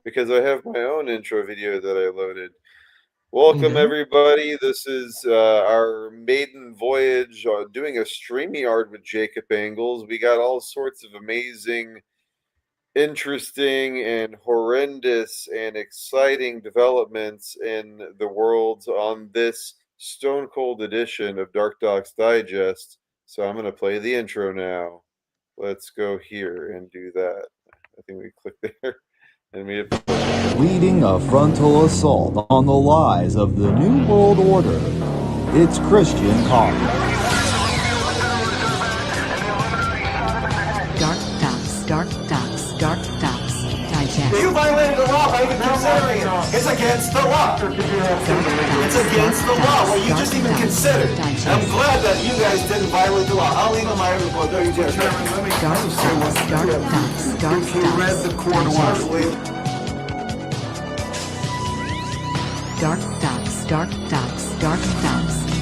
because I have my own intro video that I loaded. You Welcome, do? everybody. This is our maiden voyage doing a StreamYard with Jacob Engels. We got all sorts of amazing, interesting, and horrendous and exciting developments in the world on this Stone Cold edition of DarkDox Digest. So I'm going to play the intro now. Let's go here and do that. I think we click there and we hit play. Leading a frontal assault on the lies of the New World Order. It's Christian Coffins. DarkDox Digest. You violated the law by even considering it. It's against the law. It's against the law. What you just even considered. And I'm glad that you guys didn't violate the law. I'll leave on my report. There you go. DarkDox. You read the court order. DarkDox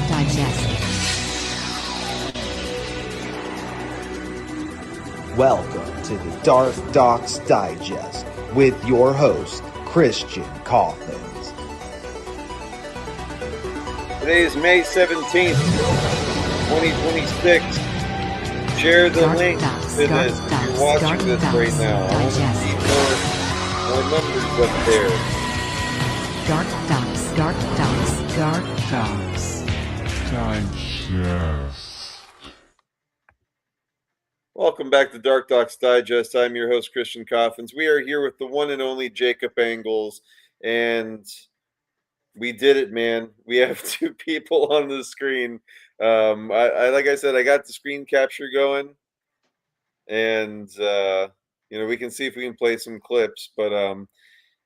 Digest. Welcome to the DarkDox Digest with your host, Christian Coffins. Today is May 17th, 2026. Share the link to this if you're watching this right now. I want to see more numbers up there. DarkDox. Digest. Welcome back to DarkDox Digest. I'm your host, Christian Coffins. We are here with the one and only Jacob Engels, and we did it, man. We have two people on the screen. I like I said, I got the screen capture going, and we can see if we can play some clips. But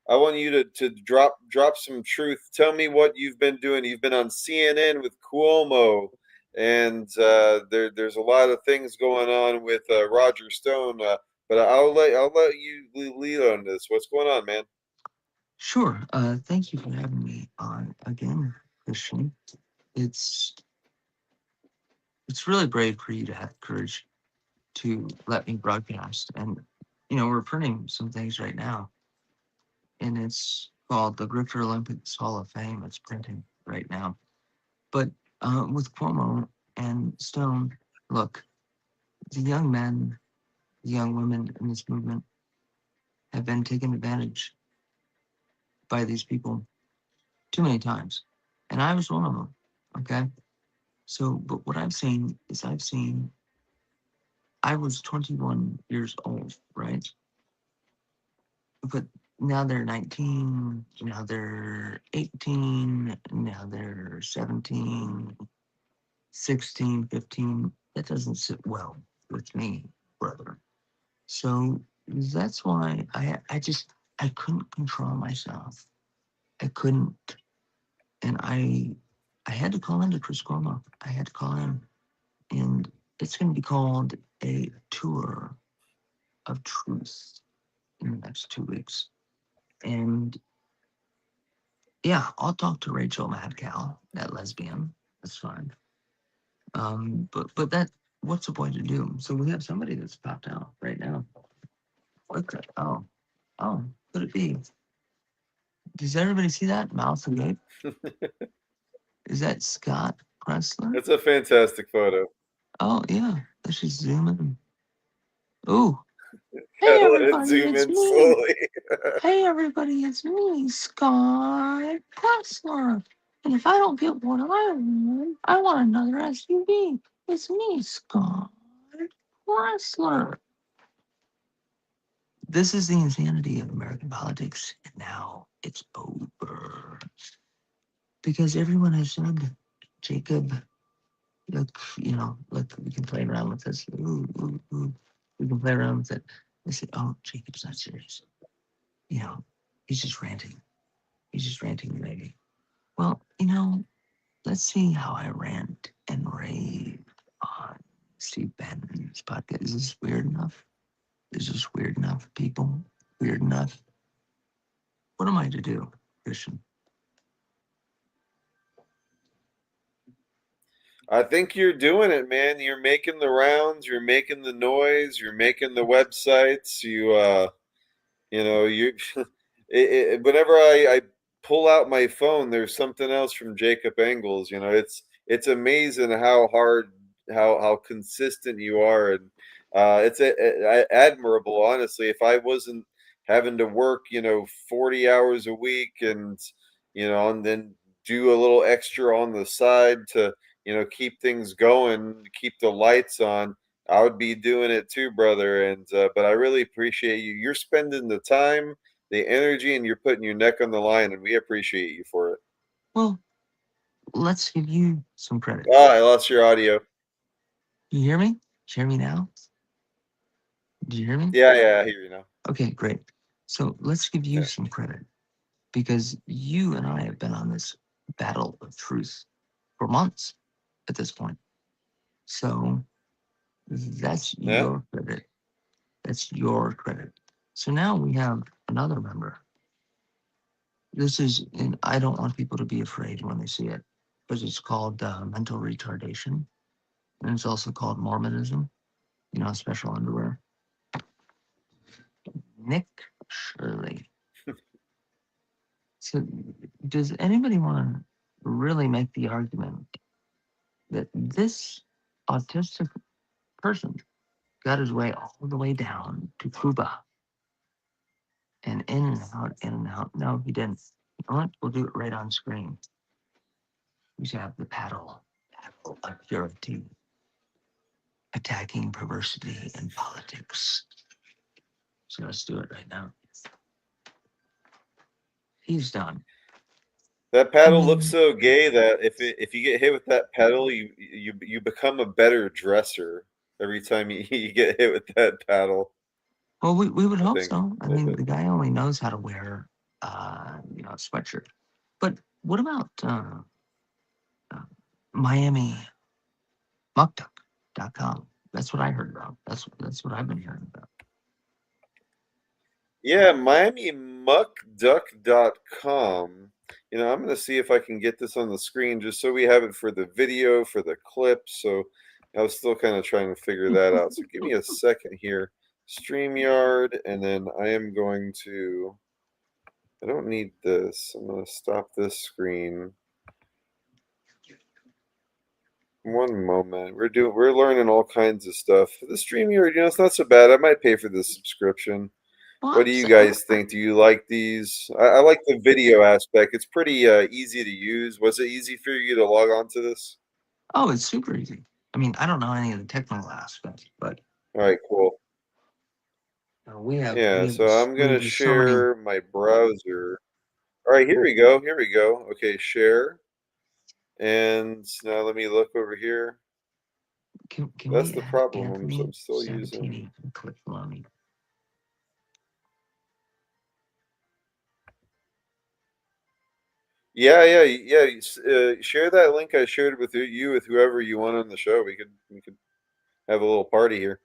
I want you to drop some truth. Tell me what you've been doing. You've been on CNN with Cuomo. And there's a lot of things going on with Roger Stone, but I'll let you lead on this. What's going on, man? Sure. Thank you for having me on again, Christian. It's really brave for you to have the courage to let me broadcast. And, we're printing some things right now. And it's called the Grifter Olympics Hall of Fame. It's printing right now. But with Cuomo and Stone, look, the young men, the young women in this movement have been taken advantage by these people too many times. And I was one of them, okay? So, but what I've seen is I was 21 years old, right? But now they're 19, now they're 18, now they're 17, 16, 15. That doesn't sit well with me, brother. So that's why I couldn't control myself. I couldn't. And I had to call into Chris Cuomo. I had to call in. And it's going to be called a tour of truth in the next 2 weeks. And yeah, I'll talk to Rachel Madcow, that lesbian. That's fine. But that, what's the point to do? So we have somebody that's popped out right now. What the? Oh, could it be? Does everybody see that? Mouth agape? Is that Scott Kressler? It's a fantastic photo. Oh, yeah. Let's just zoom in. Ooh. Gotta Hey, let it everybody, zoom it's in me. slowly. Hey, everybody, it's me, Scott Kressler. And if I don't get what I want another SUV. It's me, Scott Kressler. This is the insanity of American politics, and now it's over. Because everyone has said, Jacob, look, we can play around with this. Ooh. We can play around with it. They said, oh, Jacob's not serious. He's just ranting. He's just ranting, maybe. Well, let's see how I rant and rave on Steve Bannon's podcast. Is this weird enough? Is this weird enough, people? Weird enough? What am I to do, Christian? I think you're doing it, man. You're making the rounds. You're making the noise. You're making the websites. You whenever I pull out my phone, there's something else from Jacob Engels. You know, it's amazing how hard, how consistent you are, and it's admirable, honestly. If I wasn't having to work, 40 hours a week, and and then do a little extra on the side to keep things going, keep the lights on, I would be doing it too, brother. And but I really appreciate you. You're spending the time, the energy, and you're putting your neck on the line, and we appreciate you for it. Well, let's give you some credit. Ah, I lost your audio. You hear me? You hear me now? Do you hear me? Yeah, I hear you now. Okay, great. So let's give you Yeah. some credit, because you and I have been on this battle of truth for months at this point. So that's Yeah. your credit. That's your credit. So now we have another member. This is, and I don't want people to be afraid when they see it, because it's called mental retardation, and it's also called Mormonism. Special underwear. Nick Shirley. So, does anybody want to really make the argument that this autistic person got his way all the way down to Cuba and in and out, in and out? No, he didn't. You know what? We'll do it right on screen. We should have the paddle of purity, attacking perversity in politics. So let's do it right now. He's done. That paddle looks so gay that if you get hit with that paddle, you become a better dresser every time you get hit with that paddle. Well, we would hope think. so. I mean, the guy only knows how to wear, a sweatshirt. But what about Miami MuckDuck.com? That's what I heard about. That's what I've been hearing about. Yeah, MiamiMuckDuck.com. I'm going to see if I can get this on the screen just so we have it for the video, for the clip. So I was still kind of trying to figure that out. So give me a second here. StreamYard, and then I am going to, I don't need this. I'm going to stop this screen. One moment. We're learning all kinds of stuff. The StreamYard, it's not so bad. I might pay for this subscription. What do you guys think? Do you like these? I like the video aspect. It's pretty easy to use. Was it easy for you to log on to this? Oh, it's super easy. I mean, I don't know any of the technical aspects, but All right, cool. we have. Yeah, so I'm gonna share my browser. All right, here we go. Here we go. Okay, share. And now let me look over here. Can That's we the add problem. Anthony I'm still Sabatini using. and click below me? Yeah. Share that link I shared with you with whoever you want on the show. We could have a little party here.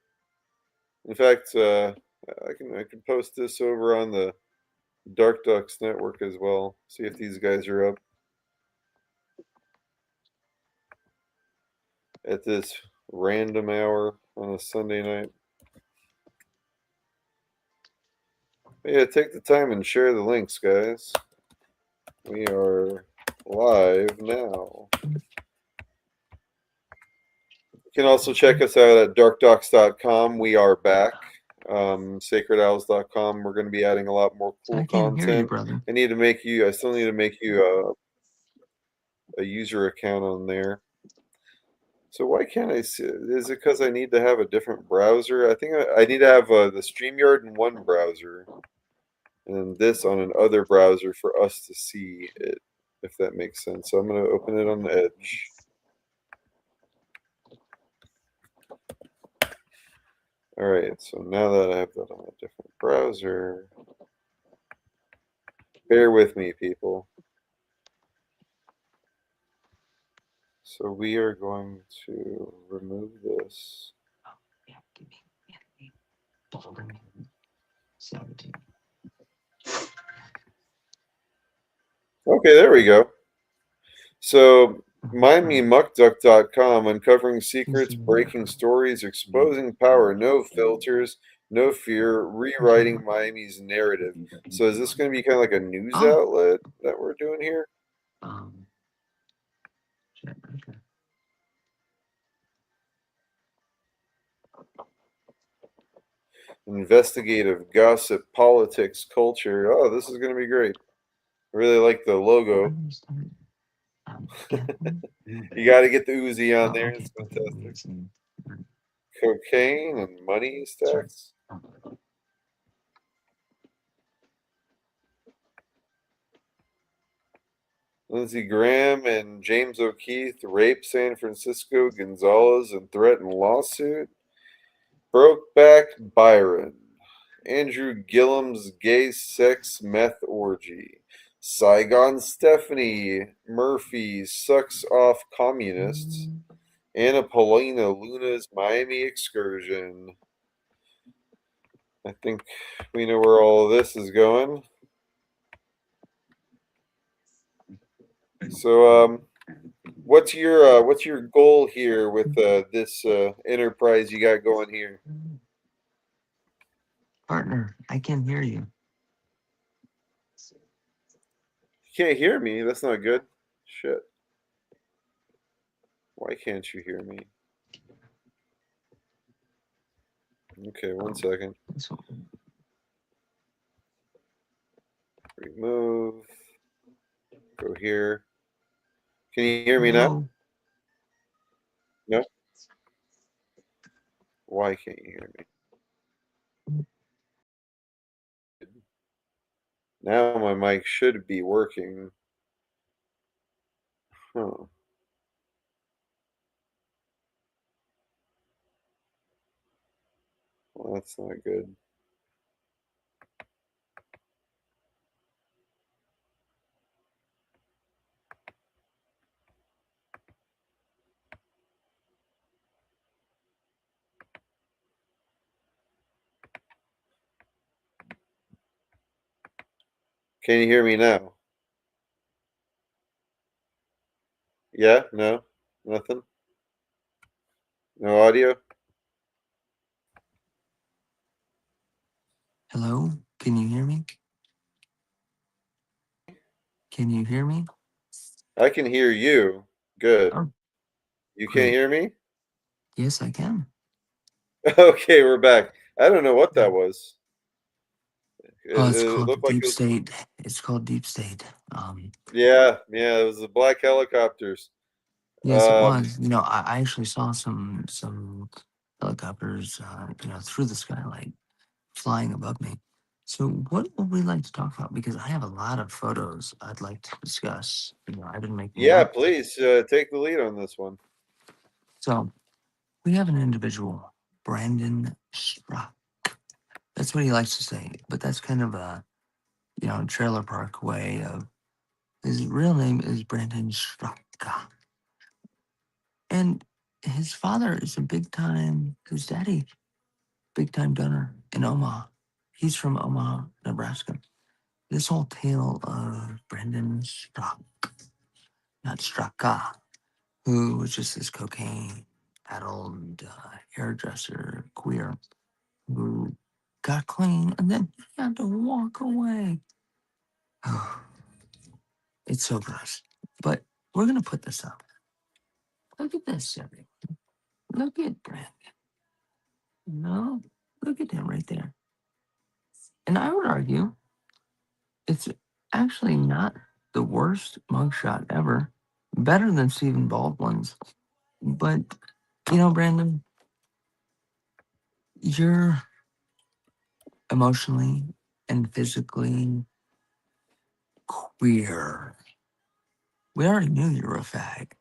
In fact, I can post this over on the DarkDox network as well. See if these guys are up at this random hour on a Sunday night. But yeah, take the time and share the links, guys. We are live now. You can also check us out at darkdox.com. We are back. Sacredowls.com. We're going to be adding a lot more cool content. Hear you, brother. I still need to make you a user account on there. So why can't I see? Is it because I need to have a different browser? I think I need to have the StreamYard in one browser, and then this on another browser for us to see it, if that makes sense. So I'm going to open it on the Edge. All right, so now that I have that on a different browser, bear with me, people. So we are going to remove this. Oh, yeah, give me Anthony Baldwin 17. Okay, there we go. So MindMeMuckDuck.com, uncovering secrets, breaking stories, exposing power, no filters, No fear, rewriting Miami's narrative. So is this going to be kind of like a news Oh. outlet that we're doing here? Shit, okay. Investigative gossip, politics, culture. Oh, this is going to be great. I really like the logo. You got to get the Uzi on there. It's fantastic. Cocaine and money stacks. Lindsey Graham and James O'Keefe rape San Francisco Gonzalez and threatened lawsuit. Brokeback Byron. Andrew Gillum's gay sex meth orgy. Saigon Stephanie Murphy sucks off communists. Anna Paulina Luna's Miami excursion. I think we know where all of this is going. So, what's your goal here with this enterprise you got going here? Partner, I can't hear you. You can't hear me. That's not good. Shit. Why can't you hear me? Okay, one second. Remove. Go here. Can you hear me now? No? Why can't you hear me? Now my mic should be working. Huh. Well, that's not good. Can you hear me now? Yeah? No? Nothing? No audio? Hello? Can you hear me? Can you hear me? I can hear you. Good. Oh, You great. can't hear me? Yes, I can. Okay, we're back. I don't know what that was. Oh, it's It called looked like Deep it was, State. It's called Deep State. yeah, it was the black helicopters. Yes, it was. You know, I actually saw some helicopters, through the skylight flying above me. So, what would we like to talk about? Because I have a lot of photos I'd like to discuss. You know, I've been making Yeah, notes. please take the lead on this one. So, we have an individual, Brandon Struck. That's what he likes to say, but that's kind of a, trailer park way of his real name is Brandon Straka. And his father is his daddy, big time donor in Omaha. He's from Omaha, Nebraska. This whole tale of Brandon Struck, not Straka, who was just this cocaine addled hairdresser, queer, who got clean and then had to walk away. It's so gross. But we're going to put this up. Look at this, everyone. Look at Brandon. No, look at him right there. And I would argue it's actually not the worst mugshot ever. Better than Stephen Baldwin's. But, Brandon, you're emotionally and physically queer. We already knew you were a fag.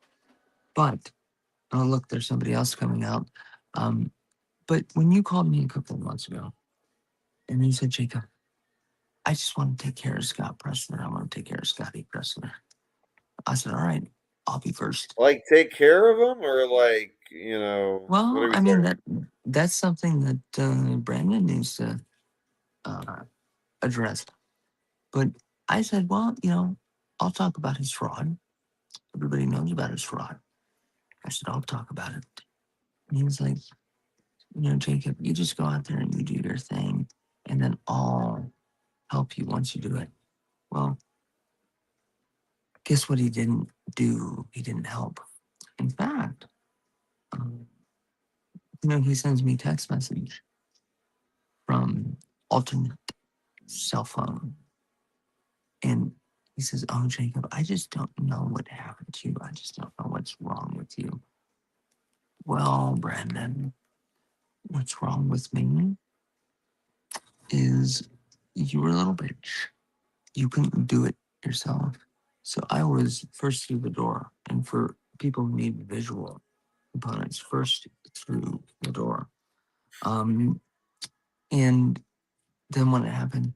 But, oh, look, there's somebody else coming out. But when you called me a couple of months ago, and you said, Jacob, I just want to take care of Scott Pressler. I want to take care of Scotty Pressler. I said, all right, I'll be first. Like take care of them, or like what Well, are we I mean, talking? that's something that Brandon needs to address. But I said, well, I'll talk about his fraud. Everybody knows about his fraud. I said, I'll talk about it. And he was like, Jacob, you just go out there and you do your thing, and then I'll help you once you do it. Well, guess what he didn't do? He didn't help. In fact, he sends me text message from alternate cell phone. And he says, "Oh, Jacob, I just don't know what happened to you. I just don't know what's wrong with you." Well, Brandon, what's wrong with me is you were a little bitch. You couldn't do it yourself. So I was first through the door. And for people who need visual components, first through the door. And then when it happened,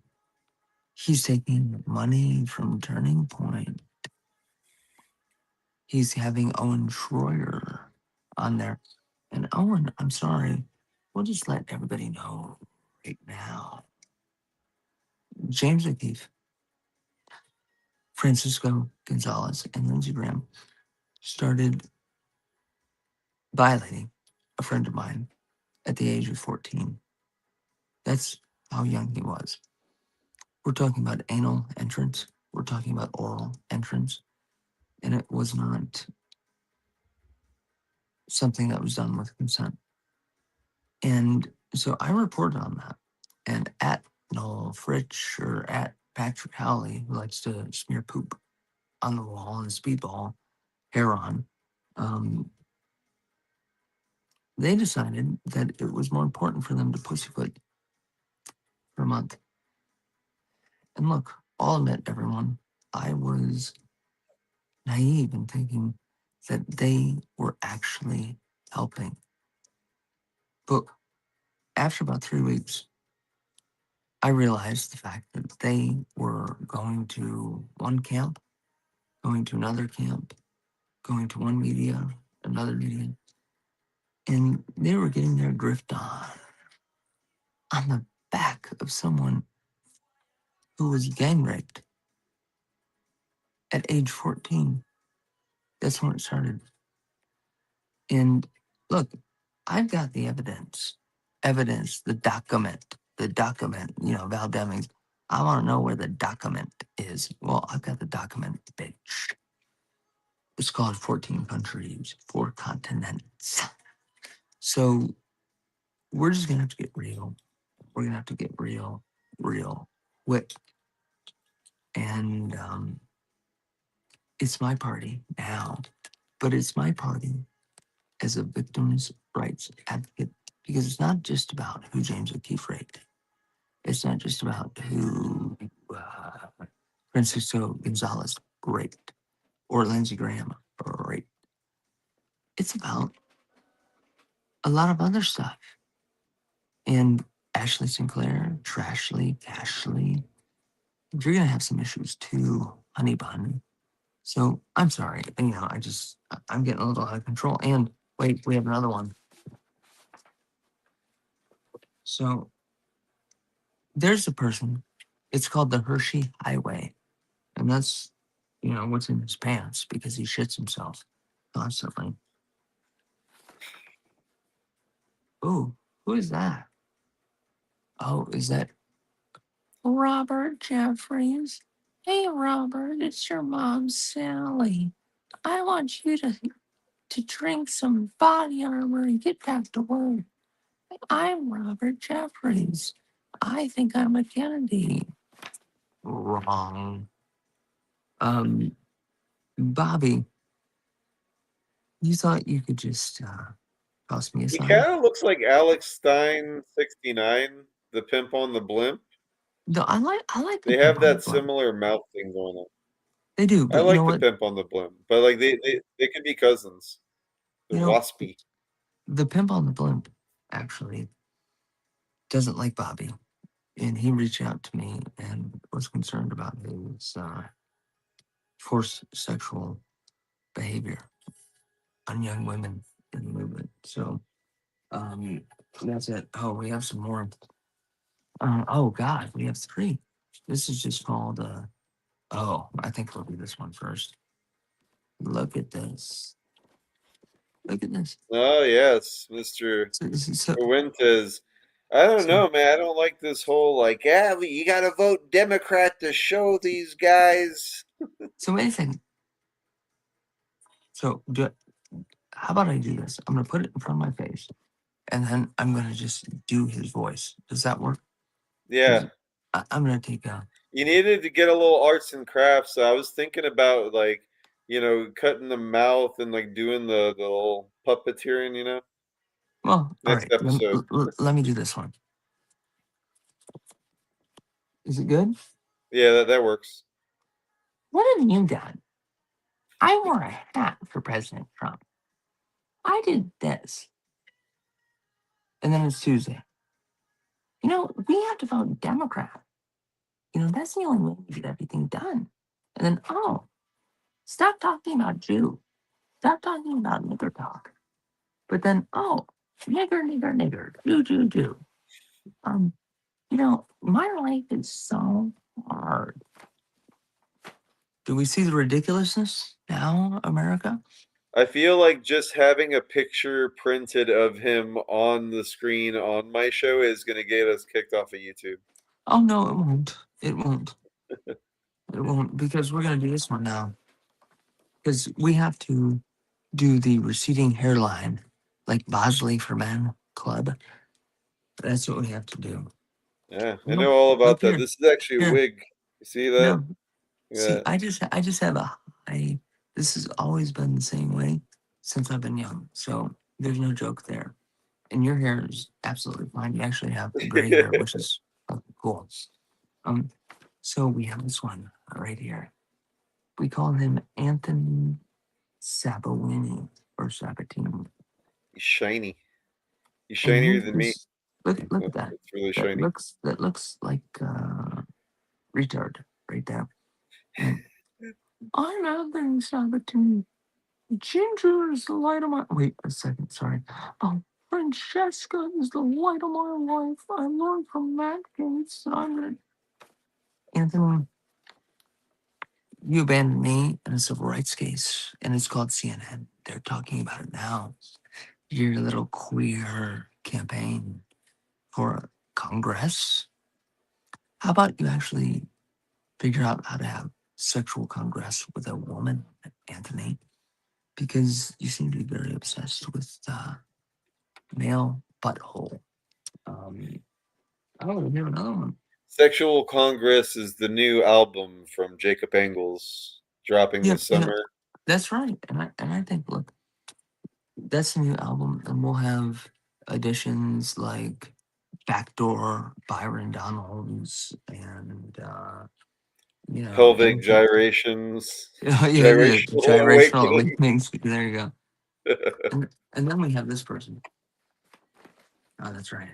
he's taking money from Turning Point. He's having Owen Schroyer on there. And Owen, I'm sorry, we'll just let everybody know right now. James O'Keefe, Francisco Gonzalez, and Lindsey Graham started violating a friend of mine at the age of 14. That's how young he was. We're talking about anal entrance. We're talking about oral entrance. And it was not something that was done with consent. And so I reported on that. And at Noel Fritch or at Patrick Howley, who likes to smear poop on the wall and speedball hair on, they decided that it was more important for them to pussyfoot for a month. And look, I'll admit, everyone, I was naive in thinking that they were actually helping. But after about 3 weeks, I realized the fact that they were going to one camp, going to another camp, going to one media, another media, and they were getting their drift on the back of someone who was gang raped at age 14. That's when it started. And look, I've got the evidence, the document, Val Demings. I want to know where the document is. Well, I've got the document, bitch. It's called 14 countries, 4 continents. So we're just going to have to get real. We're going to have to get real quick. And it's my party now, but it's my party as a victims' rights advocate, because it's not just about who James O'Keefe raped. It's not just about who Francisco Gonzalez raped or Lindsey Graham raped. It's about a lot of other stuff. And Ashley Sinclair, Trashley, Cashley, you're going to have some issues too, honey bun. So I'm sorry. I'm getting a little out of control. And wait, we have another one. So there's a person. It's called the Hershey Highway. And that's, what's in his pants, because he shits himself constantly. Ooh, who is that? Oh, is that Robert Jeffries? Hey, Robert, it's your mom, Sally. I want you to drink some body armor and get back to work. I'm Robert Jeffries. I think I'm a Kennedy. Wrong. Bobby, you thought you could just toss me He aside? kind of looks like Alex Stein 69, the pimp on the blimp. No, I like. They have that similar mouth thing going on. They do, but I you like know the what? pimp on the blimp, but like they could be cousins. They're waspy. The pimp on the blimp actually doesn't like Bobby, and he reached out to me and was concerned about his forced sexual behavior on young women in the movement. So that's it. Oh, we have some more. Oh God, we have 3. This is just called. I think we'll do this one first. Look at this. Look at this. Oh yes, Mr. So Fuentes. I don't so know, man. I don't like this whole like, yeah, you got to vote Democrat to show these guys. so wait a second. So how about I do this? I'm gonna put it in front of my face, and then I'm gonna just do his voice. Does that work? Yeah, I'm gonna take a. you needed to get a little arts and crafts. So I was thinking about like, cutting the mouth and like doing the little puppeteering. Well, all Next right. episode. Let me do this one. Is it good? Yeah, that works. What have you done? I wore a hat for President Trump. I did this, and then it's Tuesday. We have to vote Democrat. That's the only way to get everything done. And then, stop talking about Jew. Stop talking about nigger talk. But then, nigger, nigger, nigger, Jew, Jew, Jew. My life is so hard. Do we see the ridiculousness now, America? I feel like just having a picture printed of him on the screen on my show is going to get us kicked off of YouTube. Oh, no, it won't. It won't. It won't, because we're going to do this one now. Because we have to do the receding hairline, like Bosley for Men Club. That's what we have to do. Yeah, I No, know all about look that. here. This is actually a Here. wig. You see that? No, see, Yeah. I just have a high. This has always been the same way since I've been young. So there's no joke there. And your hair is absolutely fine. You actually have gray hair, which is fucking cool. So we have this one right here. We call him Anthony Sabatini or Sabatini. He's shiny. He's And shinier he than me. is look at that. It's really That shiny. looks like retard right there. And I'm Anthony Sabatini. Ginger is the light of my. Wait a second, sorry. Francesca is the light of my life. I learned from Matt Gates. I'm gonna. Anthony, you abandoned me in a civil rights case, and it's called CNN. They're talking about it now. Your little queer campaign for Congress. How about you actually figure out how to have sexual congress with a woman, Anthony? Because you seem to be very obsessed with male butthole. We have another one. Sexual Congress is the new album from Jacob Engels, dropping Yeah, this summer. that's right. And I think, look, that's the new album, and we'll have additions like Backdoor, Byron Donalds, and Pelvic gyrations. yeah, Gyrational gyrational awakening. awakenings. There you go. And then we have this person. Oh, that's right.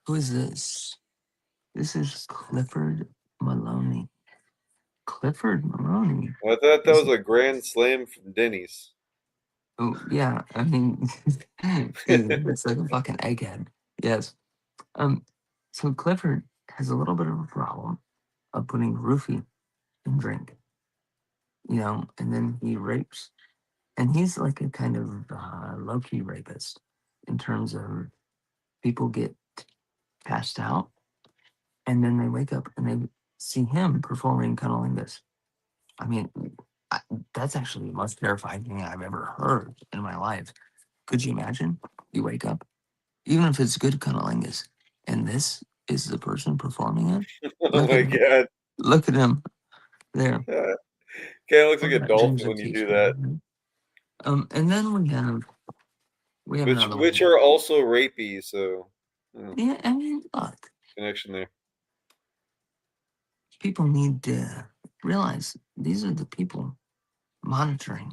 Who is this? This is Clifford Maloney. Clifford Maloney. I thought that was a grand slam from Denny's. Oh, yeah. I mean, it's like a fucking egghead. Yes. So Clifford has a little bit of a problem of putting roofie in drink, and then he rapes. And he's like a kind of low key rapist in terms of people get passed out and then they wake up and they see him performing cunnilingus. I mean, that's actually the most terrifying thing I've ever heard in my life. Could you imagine? You wake up, even if it's good cunnilingus, and this is the person performing it. Oh my god. Look at him there. Kind of looks like a That dolphin ginger when you do teacher, that. right? And then we have another Which one. are also rapey, so Yeah, I mean, look, connection there. people need to realize these are the people monitoring,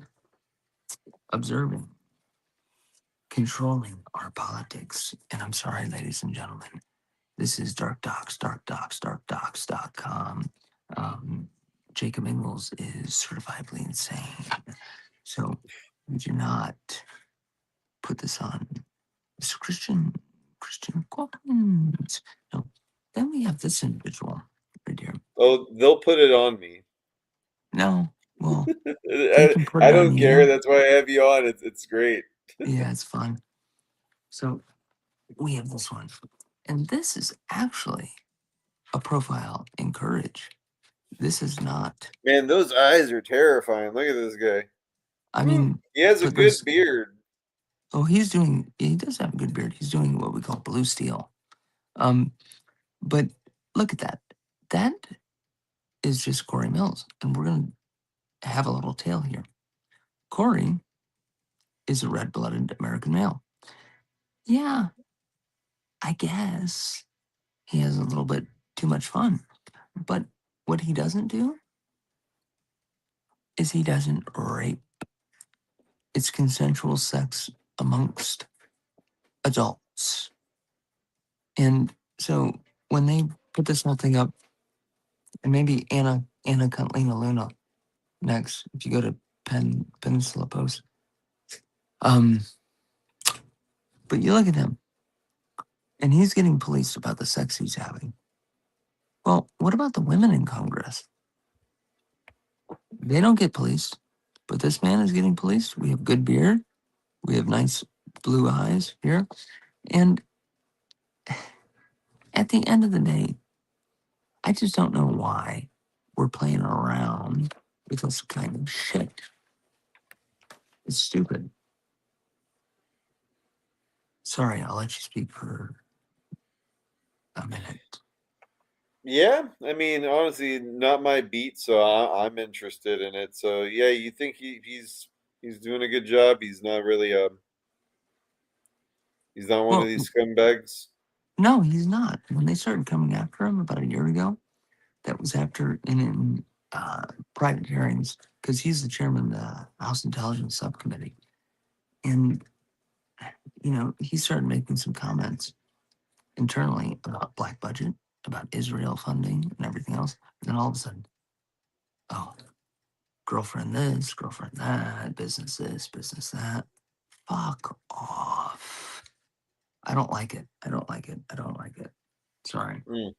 observing, controlling our politics. And I'm sorry, ladies and gentlemen, this is DarkDox, DarkDox.com. Jacob Engels is certifiably insane. So we do not put this on. It's Christian Coffins. No. Then we have this individual right here. Oh, they'll put it on me. No, Well, they can put I it on don't care. you. That's why I have you on. It's great. Yeah, it's fun. So we have this one. And this is actually a profile in courage. This is not. Man, those eyes are terrifying. Look at this guy. I mean, He has a but good there's. beard. Oh, he does have a good beard. He's doing what we call blue steel. But look at that. That is just Corey Mills. And we're going to have a little tale here. Corey is a red blooded American male. Yeah, I guess he has a little bit too much fun. But what he doesn't do is he doesn't rape. It's consensual sex amongst adults. And so when they put this whole thing up, and maybe Anna Lena Luna next, if you go to Peninsula Post. But you look at him, and he's getting policed about the sex he's having. Well, what about the women in Congress? They don't get policed, but this man is getting policed. We have good beard. We have nice blue eyes here. And at the end of the day, I just don't know why we're playing around with this kind of shit. It's stupid. Sorry, I'll let you speak for a minute. Yeah, I mean, honestly, not my beat, so I'm interested in it. So yeah, you think he's doing a good job? He's not really he's not one of Well, these scumbags. no, he's not. When they started coming after him about a year ago, that was after in private hearings, because he's the chairman of the House Intelligence Subcommittee. And, he started making some comments internally about black budget, about Israel funding and everything else. And then all of a sudden, oh, girlfriend this, girlfriend that, business this, business that. Fuck off. I don't like it. I don't like it. I don't like it. Sorry. Mm.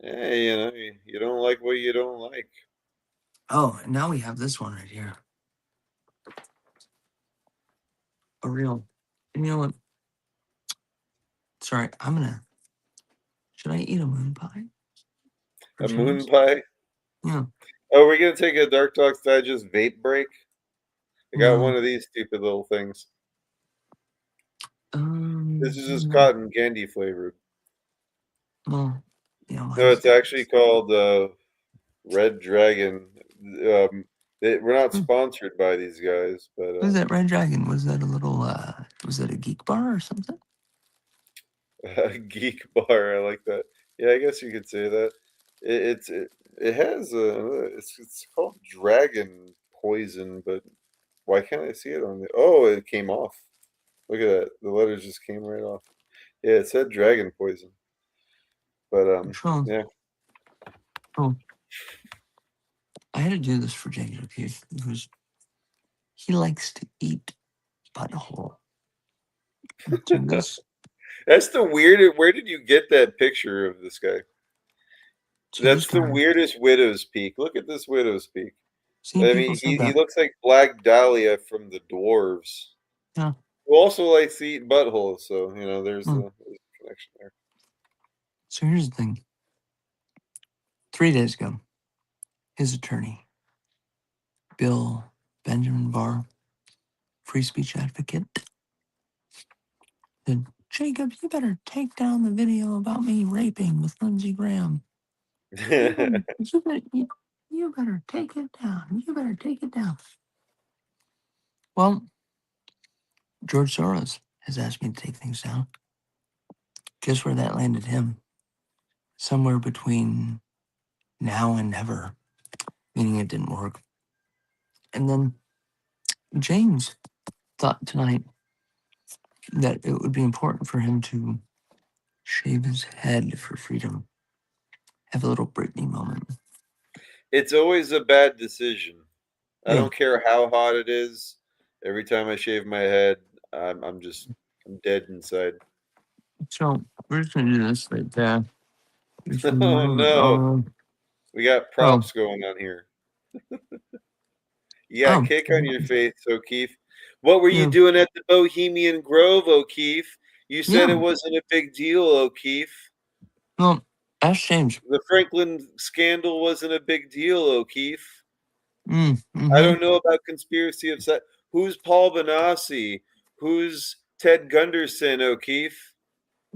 Hey, you don't like what you don't like. Oh, and now we have this one right here. A real. And you know what? Sorry, should I eat a moon pie? For A moon change? pie? Yeah. Oh, we're gonna take a DarkDox Digest vape break. I got No. one of these stupid little things. This is just No. cotton candy flavored. Well, No, it's actually called Red Dragon. We're not sponsored by these guys, but What was that Red Dragon? Was that a little, was that a geek bar or something? Geek bar. I like that. Yeah, I guess you could say that. It has it's called Dragon Poison, but why can't I see it on the? Oh, it came off. Look at that. The letters just came right off. Yeah, it said Dragon Poison. But Sure. yeah. Oh. I had to do this for James O'Keefe because he likes to eat butthole. So this, That's the weirdest. Where did you get that picture of this guy? so That's this the guy, weirdest widow's peak. Look at this widow's peak. see, I people mean, said he that. looks like Black Dahlia from the Dwarves. Yeah. Who also likes to eat buttholes, so there's a connection there. So here's the thing. 3 days ago, his attorney, Bill Benjamin Barr, free speech advocate, said, Jacob, you better take down the video about me raping with Lindsey Graham. You better take it down. You better take it down. Well, George Soros has asked me to take things down. Guess where that landed him? Somewhere between now and never, meaning it didn't work. And then James thought tonight that it would be important for him to shave his head for freedom. Have a little Britney moment. It's always a bad decision. I Yeah. don't care how hot it is. Every time I shave my head, I'm dead inside. So we're just gonna do this right there. Oh no, we got props going on here. Yeah, Oh, cake on your face, O'Keefe. What were you yeah. doing at the Bohemian Grove, O'Keefe? You said Yeah. it wasn't a big deal, O'Keefe. Well, that's changed. The Franklin scandal wasn't a big deal, O'Keefe. Mm-hmm. I don't know about conspiracy of sex. Who's Paul Benassi? Who's Ted Gunderson, O'Keefe?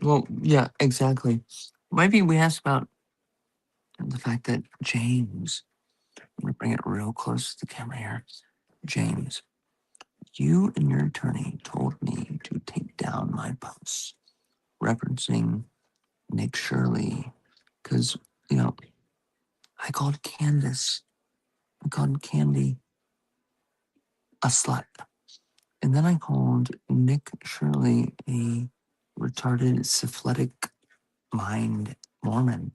Well, yeah, exactly. Maybe we asked about the fact that James, I'm going to bring it real close to the camera here. James, you and your attorney told me to take down my posts referencing Nick Shirley because, I called Candy a slut. And then I called Nick Shirley a retarded syphilitic mind Mormon.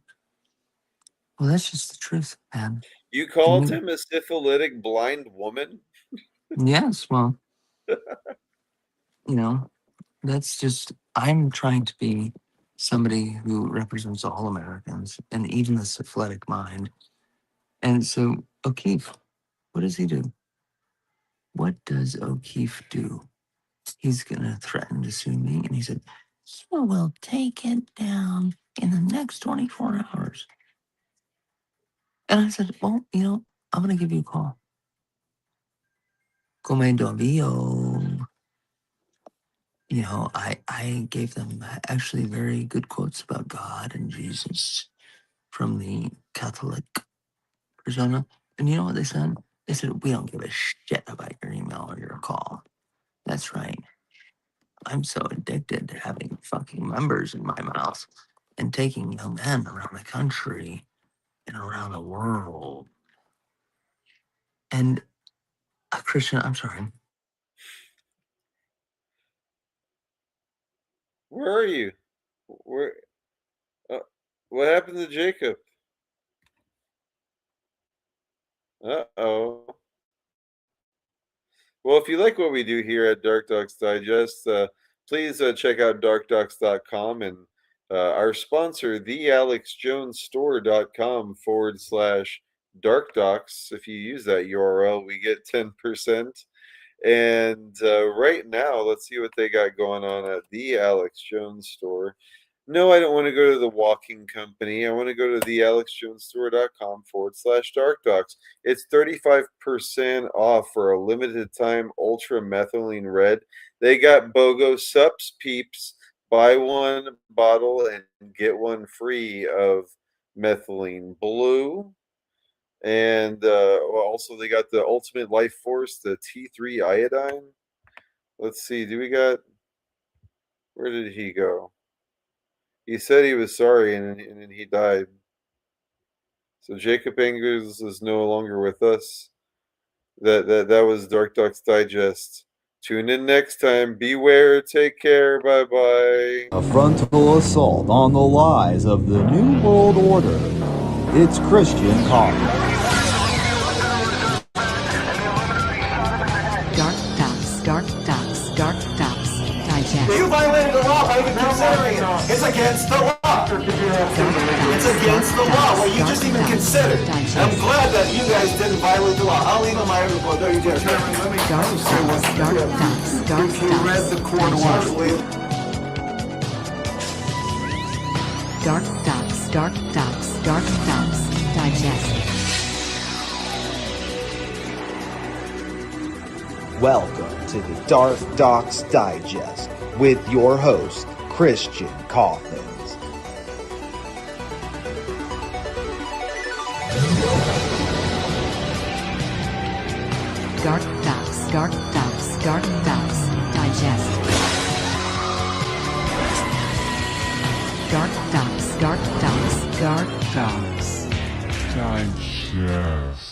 Well, that's just the truth, man. You called him a syphilitic blind woman? Yes, well, that's just, I'm trying to be somebody who represents all Americans and even the syphilitic mind. And so, O'Keefe, what does he do? What does O'Keefe do? He's going to threaten to sue me. And he said, you will take it down in the next 24 hours. And I said, well, I'm going to give you a call. Come do avio. I gave them actually very good quotes about God and Jesus from the Catholic persona. And you know what they said? They said, we don't give a shit about your email or your call. That's right. I'm so addicted to having fucking members in my mouth and taking young men around the country and around the world. And Christian, I'm sorry. Where are you? Where? What happened to Jacob? Uh-oh. Well, if you like what we do here at DarkDox Digest, please check out darkdox.com and our sponsor, thealexjonesstore.com/darkdox. If you use that URL, we get 10%. And right now, let's see what they got going on at the Alex Jones store. No, I don't want to go to the walking company. I want to go to thealexjonesstore.com/darkdox. It's 35% off for a limited time ultra methylene red. They got BOGO Sups Peeps. Buy one bottle and get one free of methylene blue. And also they got the Ultimate Life Force, the T3 iodine. Let's see, where did he go? He said he was sorry and then he died. So Jacob Engels is no longer with us. That was DarkDox Digest. Tune in next time. Beware, take care, bye-bye. A frontal assault on the lies of the New World Order. It's Christian Coffins. DarkDox Digest. You violated the law by even considering it. It's against the law. It's against the law. What you just even considered. And I'm glad that you guys didn't violate the law. I'll email my report. There you go. DarkDox read the court order. DarkDox Digest. Welcome to the DarkDox Digest with your host, Christian Coffins. DarkDox Digest. DarkDox Digest.